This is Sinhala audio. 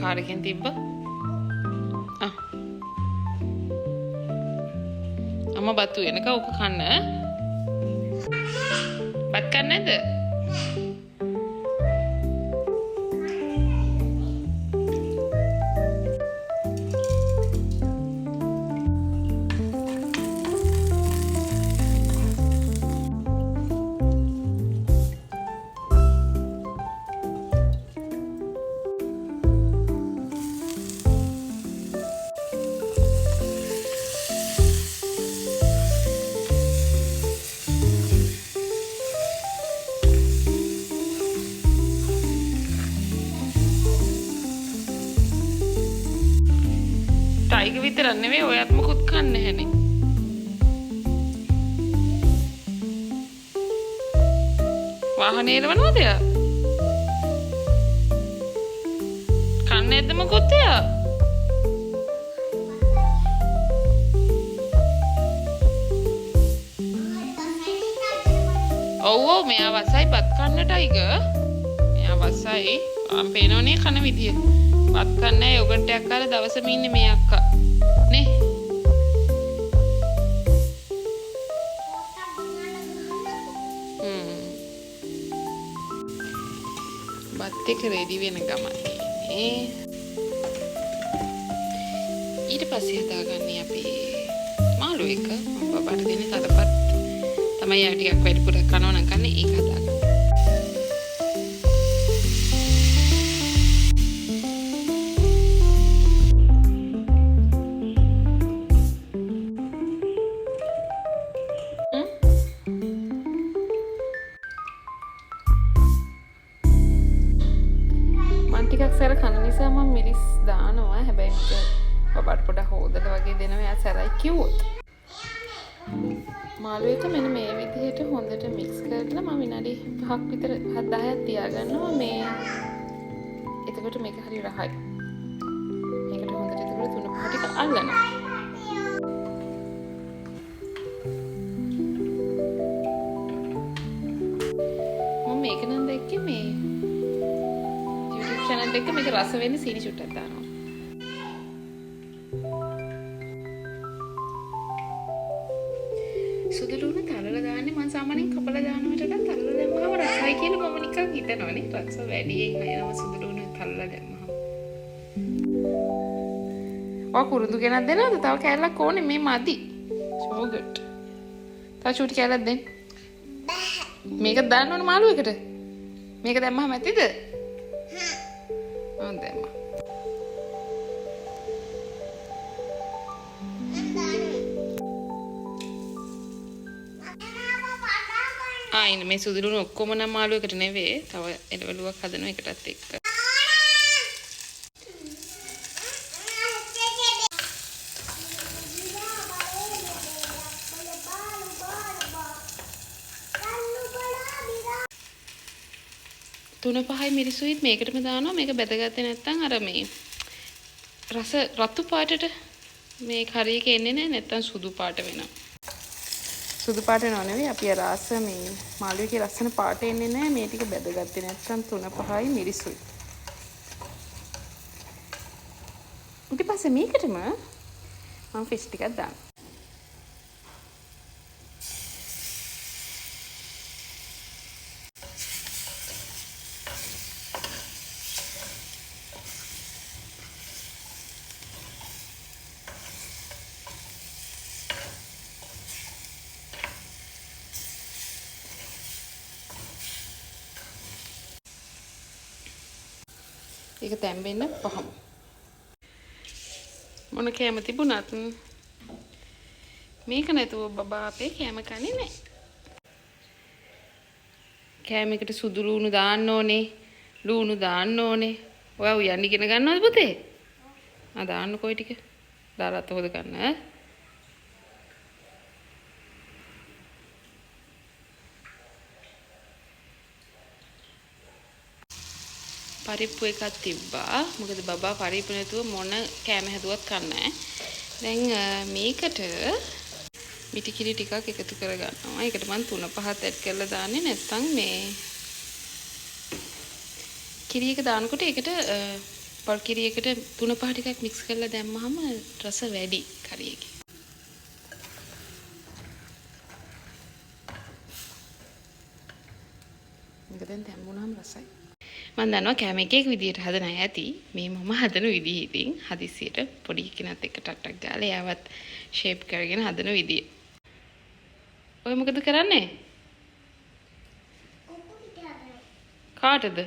කාරකෙන් තිබ්බා. අම්මා බතු වෙනක ඔක කන්න. බත් කන්නේ නැද්ද? ටයිගර් විතරක් නෙවෙයි ඔයත් මොකුත් කන්නේ නැහනේ. වාහනේ එලවනවද යා? කන්නේ නැද්ද මොකුත් යා? ඔව් මෙයා වසයි බත් කන්න ටයිගර්. මෙයා වසයි. ආම් පේනවනේ කන විදිය. බත් කන්නේ යෝගට් එකක් කාලා දවසම ඉන්නේ මේ අක්කා. නේ? බත් එක රෙඩි වෙන ගමන් ඉන්නේ. ඊට පස්සේ හදාගන්නේ අපි මාළු එක. බබාට දෙන්නේ තලපත්. තමයි යා ටිකක් වැඩිපුර කනවා නම් කන්නේ ඒක හදාගන්න. ටිකක් සැර කන නිසා මම මිරිස් දානවා. හැබැයි මේක බබාට පොඩක් හොදලා වගේ දෙනවා. එයා සැරයි කිව්වොත්. මාළු එක මෙන්න මේ විදිහට හොඳට මික්ස් කරලා මම විනාඩි 5ක් විතර 10ක් තියාගන්නවා. මේ එතකොට මේක හරි රහයි. මේකට හොඳට එතකොට තුන පහ ටික අල්ලනවා. මම මේක නම් දැක්කේ මේ channel එක මේක රස වෙන්නේ සීනි චුට්ටක් දානවා. සුදු ලුණු තලලා දාන්නේ මම සාමාන්‍යයෙන් කපලා දානවට වඩා තලලා දැම්මම රසයි කියලා මම නිකන් හිතනවනේ. රස වැඩියෙන් නේනම සුදු ලුණු තලලා දැම්මම. ඔය කුරුඳු ගෙනත් දෙනවද? තව කෑල්ලක් ඕනේ මේ මදි. so good. තව චූටි කෑල්ලක් දෙන්න. මේක දාන්න ඕන මාළු එකට. මේක දැම්මම ඇතිද? දැම්මා. ආයින මේ සුදු ලුණු ඔක්කොම නම් මාළු එකට නෙවෙයි. තව එළවලුවක් හදනවා එකටත් එක්ක. තුන පහයි මිරිසුයිත් මේකටම දානවා. මේක බැදගත්තේ නැත්නම් අර මේ රස රතු පාටට මේ කරියක එන්නේ නැහැ. නැත්නම් සුදු පාට වෙනවා. සුදු පාට නෙවෙයි අපි රස මේ මාළු එකේ ලස්සන පාට එන්නේ නැහැ. මේ ටික බැදගත්තේ නැත්නම් තුන පහයි මිරිසුයි. ඊට පස්සේ මේකටම මම ෆිෂ් ටිකක් දානවා. ඒක තැම්බෙන්න පහම. මොන කෑම තිබුණත් මේක නැතුව බබා අපේ කෑම කන්නේ නැහැ. කෑමකට සුදු ලුණු දාන්න ඕනේ. ලුණු දාන්න ඕනේ. ඔයා උයන් ඉගෙන ගන්නවද පුතේ? දාන්න කොයි ටික? දාරත් හොද ගන්න. පරිප්පු එකක් තිබ්බා. මොකද බබා පරිප්පු නැතුව මොන කෑම හැදුවත් කන්නේ නැහැ. දැන් මේකට මිටි කිරි ටිකක් එකතු කරගන්නවා. ඒකට මම 3-5 ඇඩ් කරලා දාන්නේ. නැත්නම් මේ කිරි එක දානකොට ඒකට පොල් කිරියකට 3-5 ටිකක් මික්ස් කරලා දැම්මහම රස වැඩි කරි එකේ. මේක දැන් දැම්මුණාම රසයි. මම දන්නවා කැම එකේක විදියට හදන අය ඇති. මේ මම හදන විදිහ ඉතින් හදිස්සියට පොඩි කෙනත් එක්ක ටක් ගාලා එයාවත් ෂේප් කරගෙන හදන විදිය. ඔය මොකද කරන්නේ? කාටද?